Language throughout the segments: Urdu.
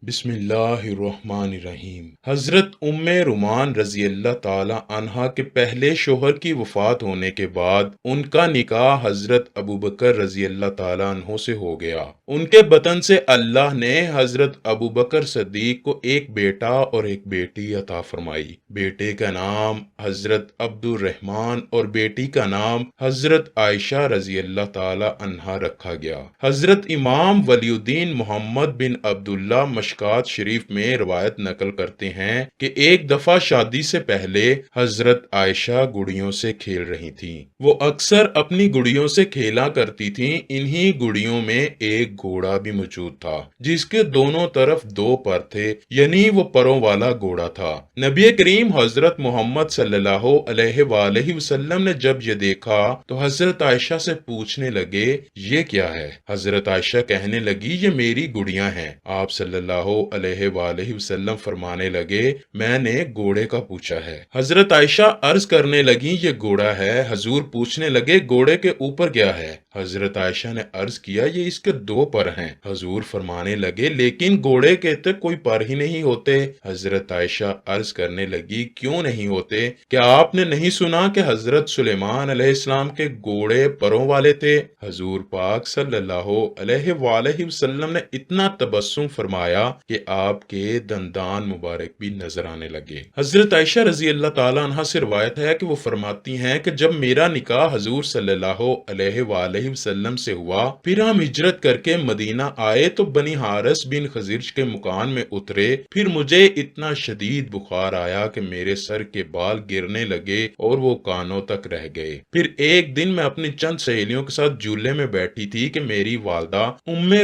بسم اللہ الرحمن الرحیم۔ حضرت رومان رضی اللہ تعالی عنہا کے پہلے شوہر کی وفات ہونے کے بعد ان کا نکاح حضرت ابوبکر رضی اللہ تعالی عنہ سے ہو گیا۔ ان کے بطن سے اللہ نے حضرت ابوبکر صدیق کو ایک بیٹا اور ایک بیٹی عطا فرمائی۔ بیٹے کا نام حضرت عبد الرحمن اور بیٹی کا نام حضرت عائشہ رضی اللہ تعالی عنہا رکھا گیا۔ حضرت امام ولی الدین محمد بن عبداللہ مشکات شریف میں روایت نقل کرتے ہیں کہ ایک دفعہ شادی سے پہلے حضرت عائشہ گڑیوں سے کھیل رہی تھیں۔ وہ اکثر اپنی گڑیوں سے کھیلا کرتی تھیں۔ انہی گڑیوں میں ایک گھوڑا بھی موجود تھا جس کے دونوں طرف دو پر تھے، یعنی وہ پروں والا گھوڑا تھا۔ نبی کریم حضرت محمد صلی اللہ علیہ وآلہ وسلم نے جب یہ دیکھا تو حضرت عائشہ سے پوچھنے لگے یہ کیا ہے؟ حضرت عائشہ کہنے لگی یہ میری گڑیاں ہیں۔ آپ صلی اللہ علیہ وآلہ وسلم فرمانے لگے میں نے گھوڑے کا پوچھا ہے۔ حضرت عائشہ عرض کرنے لگی یہ گھوڑا ہے۔ حضور پوچھنے لگے گھوڑے کے اوپر کیا ہے؟ حضرت عائشہ نے عرض کیا یہ اس کے دو پر ہیں۔ حضور فرمانے لگے لیکن گھوڑے کے تو کوئی پر ہی نہیں ہوتے۔ حضرت عائشہ عرض کرنے لگی کیوں نہیں ہوتے؟ کیا آپ نے نہیں سنا کہ حضرت سلیمان علیہ السلام کے گھوڑے پروں والے تھے؟ حضور پاک صلی اللہ علیہ وآلہ وسلم نے اتنا تبسم فرمایا کہ آپ کے دندان مبارک بھی نظر آنے لگے۔ حضرت عائشہ رضی اللہ تعالیٰ عنہا سے روایت ہے کہ وہ فرماتی ہیں کہ جب میرا نکاح حضور صلی اللہ علیہ وآلہ وسلم سے ہوا، پھر ہم ہجرت کر کے مدینہ آئے تو بنی حارث بن خزرج کے مکان میں اترے۔ پھر مجھے اتنا شدید بخار آیا کہ میرے سر کے بال گرنے لگے اور وہ کانوں تک رہ گئے۔ پھر ایک دن میں اپنی چند سہیلیوں کے ساتھ جھولے میں بیٹھی تھی کہ میری والدہ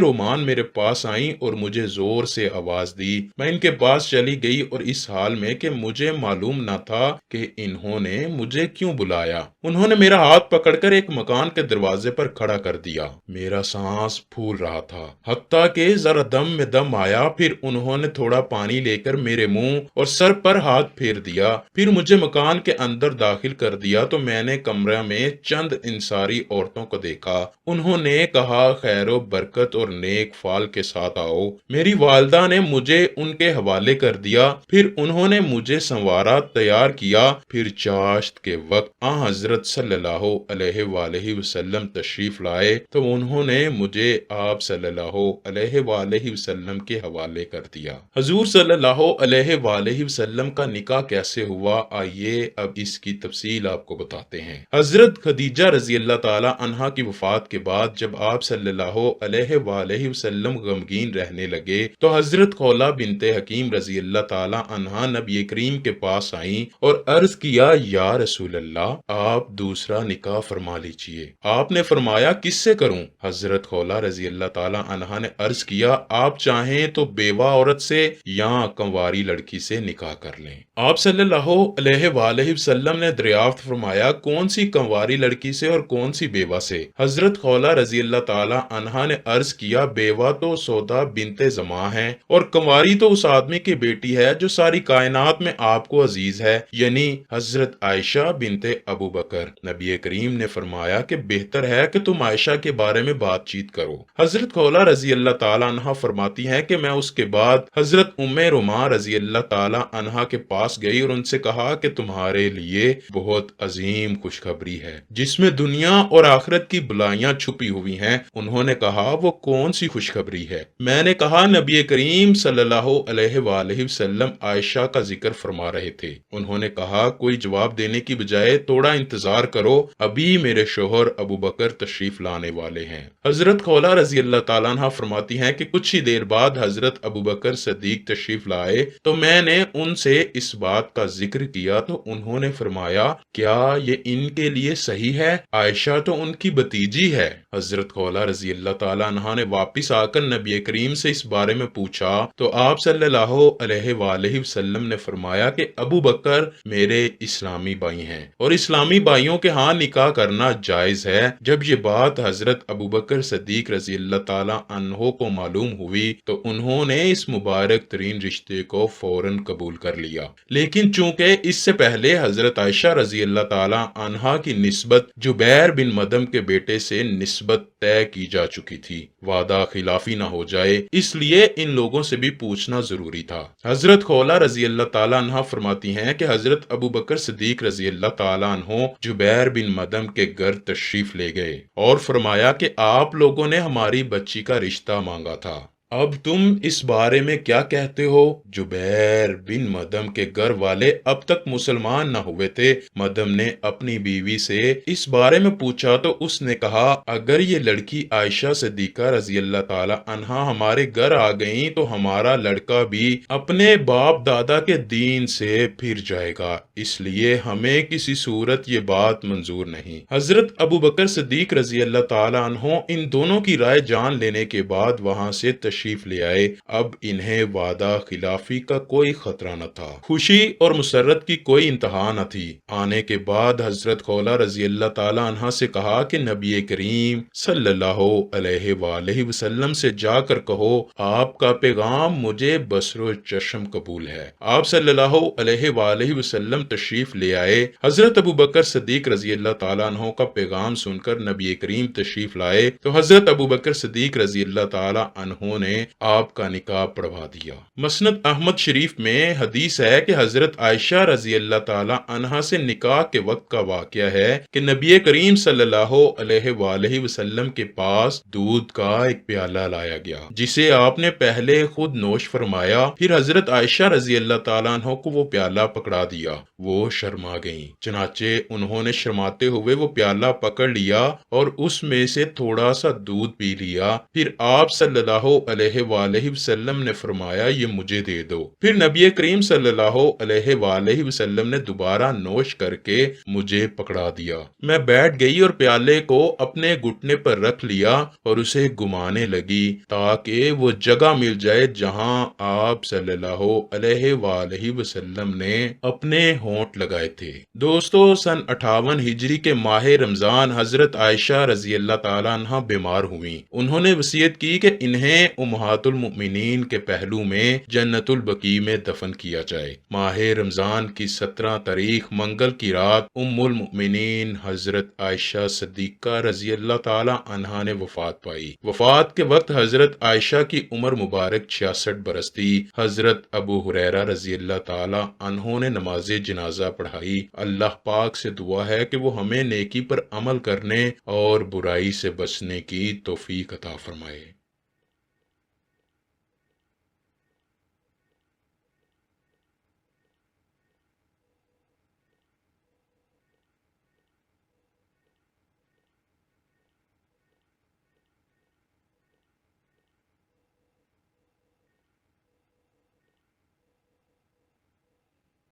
رومان میرے پاس آئیں اور مجھے زور سے آواز دی۔ میں ان کے پاس چلی گئی اور اس حال میں کہ مجھے معلوم نہ تھا کہ انہوں نے مجھے کیوں بلایا۔ انہوں نے میرا ہاتھ پکڑ کر ایک مکان کے دروازے پر کھڑا کر دیا۔ میرا سانس پھول رہا تھا حتیٰ کہ ذرا دم میں دم آیا۔ پھر انہوں نے تھوڑا پانی لے کر میرے منہ اور سر پر ہاتھ پھیر دیا۔ پھر مجھے مکان کے اندر داخل کر دیا تو میں نے کمرہ میں چند انصاری عورتوں کو دیکھا۔ انہوں نے کہا خیر و برکت اور نیک فال کے ساتھ آؤ۔ میری والدہ نے مجھے ان کے حوالے کر دیا۔ پھر انہوں نے مجھے سنوارا تیار کیا۔ پھر چاشت کے وقت حضرت صلی اللہ علیہ وآلہ وسلم تشریف لائے تو انہوں نے مجھے آپ صلی اللہ علیہ وآلہ وسلم کے حوالے کر دیا۔ حضور صلی اللہ علیہ وآلہ وسلم کا نکاح کیسے ہوا، آئیے اب اس کی تفصیل آپ کو بتاتے ہیں۔ حضرت خدیجہ رضی اللہ تعالی عنہا کی وفات کے بعد جب آپ صلی اللہ علیہ وآلہ وسلم غمگین رہنے لگے تو حضرت خولہ بنت حکیم رضی اللہ تعالی عنہا نبی کریم کے پاس آئیں اور عرض کیا یا رسول اللہ آپ دوسرا نکاح فرما لیجئے۔ آپ نے فرمایا کس سے کروں؟ حضرت خولہ رضی اللہ تعالی عنہا نے عرض کیا آپ چاہیں تو بیوہ عورت سے یا کنواری لڑکی سے نکاح کر لیں۔ آپ صلی اللہ علیہ وآلہ وسلم نے دریافت فرمایا کون سی کنواری لڑکی سے اور کون سی بیوہ سے؟ حضرت خولہ رضی اللہ تعالی عنہا نے عرض کیا بیوہ تو سودا بنت زماں ہے اور کنواری تو اس آدمی کی بیٹی ہے جو ساری کائنات میں آپ کو عزیز ہے، یعنی حضرت عائشہ بنت ابو بکر۔ نبی کریم نے فرمایا کہ بہتر ہے کہ تم عائشہ کے بارے میں بات چیت کرو۔ حضرت خولہ رضی اللہ تعالی عنہا فرماتی ہیں کہ میں اس کے بعد حضرت رومان رضی اللہ تعالی عنہا کے پاس گئی اور ان سے کہا کہ تمہارے لیے بہت عظیم خوشخبری ہے جس میں دنیا اور آخرت کی بلائیاں چھپی ہوئی ہیں۔ انہوں نے کہا وہ کون سی خوشخبری ہے؟ میں نے کہا نبی کریم صلی اللہ علیہ وآلہ وسلم عائشہ کا ذکر فرما رہے تھے۔ انہوں نے کہا کوئی جواب دینے کی بجائے تھوڑا انتظار کرو، ابھی میرے شوہر ابو بکر تشریف لانے والے ہیں۔ حضرت خولہ رضی اللہ تعالیٰ عنہ فرماتی ہیں کہ کچھ ہی دیر بعد حضرت ابو بکر صدیق تشریف لائے تو میں نے ان سے اس بات کا ذکر کیا تو انہوں نے فرمایا کیا یہ ان کے لیے صحیح ہے؟ عائشہ تو ان کی بھتیجی ہے۔ حضرت خولہ رضی اللہ تعالیٰ عنہ نے واپس آ کر نبی کریم سے اس بارے میں پوچھا تو آپ صلی اللہ علیہ وآلہ وسلم نے فرمایا کہ ابو بکر میرے اسلامی بھائی ہیں اور اسلامی بھائیوں کے ہاں نکاح کرنا جائز ہے۔ جب یہ بات حضرت ابو بکر صدیق رضی اللہ تعالیٰ عنہ کو معلوم ہوئی تو انہوں نے اس مبارک ترین رشتے کو فوراً قبول کر لیا، لیکن چونکہ اس سے پہلے حضرت عائشہ رضی اللہ تعالیٰ عنہا کی نسبت جبیر بن مدم کے بیٹے سے نسبت طے کی جا چکی تھی، وعدہ خلافی نہ ہو جائے اس لیے ان لوگوں سے بھی پوچھنا ضروری تھا۔ حضرت خولہ رضی اللہ تعالیٰ عنہ فرماتی ہیں کہ حضرت ابو بکر صدیق رضی اللہ تعالیٰ عنہ جبیر بن مدم کے گھر تشریف لے گئے اور فرمایا کہ آپ لوگوں نے ہماری بچی کا رشتہ مانگا تھا، اب تم اس بارے میں کیا کہتے ہو؟ جبیر بن مدم کے گھر والے اب تک مسلمان نہ ہوئے تھے۔ مدم نے اپنی بیوی سے اس بارے میں پوچھا تو اس نے کہا، اگر یہ لڑکی عائشہ صدیقہ رضی اللہ تعالی عنہا ہمارے گھر آ گئیں تو ہمارا لڑکا بھی اپنے باپ دادا کے دین سے پھر جائے گا، اس لیے ہمیں کسی صورت یہ بات منظور نہیں۔ حضرت ابو بکر صدیق رضی اللہ تعالی عنہ ان دونوں کی رائے جان لینے کے بعد وہاں سے تشریف لے آئے۔ اب انہیں وعدہ خلافی کا کوئی خطرہ نہ تھا، خوشی اور مسرت کی کوئی انتہا نہ تھی۔ آنے کے بعد حضرت خولہ رضی اللہ تعالی عنہ سے کہا کہ نبی کریم صلی اللہ علیہ وآلہ وسلم سے جا کر کہو آپ کا پیغام مجھے بصر و چشم قبول ہے۔ آپ صلی اللہ علیہ وآلہ وسلم تشریف لے آئے۔ حضرت ابو بکر صدیق رضی اللہ تعالیٰ عنہ کا پیغام سن کر نبی کریم تشریف لائے تو حضرت ابو بکر صدیق رضی اللہ تعالیٰ عنہ نے آپ کا نکاح پڑھوا دیا۔ مسند احمد شریف میں حدیث ہے کہ حضرت عائشہ رضی اللہ تعالی عنہا سے نکاح کے وقت کا واقعہ ہے کہ نبی کریم صلی اللہ علیہ وآلہ وسلم کے پاس دودھ کا ایک پیالہ لایا گیا جسے آپ نے پہلے خود نوش فرمایا، پھر حضرت عائشہ رضی اللہ تعالیٰ عنہ کو وہ پیالہ پکڑا دیا، وہ شرما گئیں، چنانچہ انہوں نے شرماتے ہوئے وہ پیالہ پکڑ لیا اور اس میں سے تھوڑا سا دودھ پی لیا، پھر آپ صلی اللہ علیہ وآلہ وسلم نے فرمایا یہ مجھے دے دو، پھر نبی کریم صلی اللہ علیہ وآلہ وسلم نے دوبارہ نوش کر کے مجھے پکڑا دیا، میں بیٹھ گئی اور پیالے کو اپنے گھٹنے پر رکھ لیا اور اسے گھمانے لگی تاکہ وہ جگہ مل جائے جہاں آپ صلی اللہ علیہ وآلہ وسلم نے اپنے ہونٹ لگائے تھے۔ دوستو، سن 58 ہجری کے ماہ رمضان حضرت عائشہ رضی اللہ تعالیٰ عنہ بیمار ہوئیں۔ انہوں نے وصیت کی کہ انہیں امہات المؤمنین کے پہلو میں جنت البقیع میں دفن کیا جائے۔ ماہ رمضان کی 17 تاریخ منگل کی رات ام المؤمنین حضرت عائشہ صدیقہ رضی اللہ تعالی عنہا نے وفات پائی۔ وفات کے وقت حضرت عائشہ کی عمر مبارک 66 برس تھی۔ حضرت ابو ہریرہ رضی اللہ تعالی عنہ نے نماز جنازہ پڑھائی۔ اللہ پاک سے دعا ہے کہ وہ ہمیں نیکی پر عمل کرنے اور برائی سے بچنے کی توفیق عطا فرمائے۔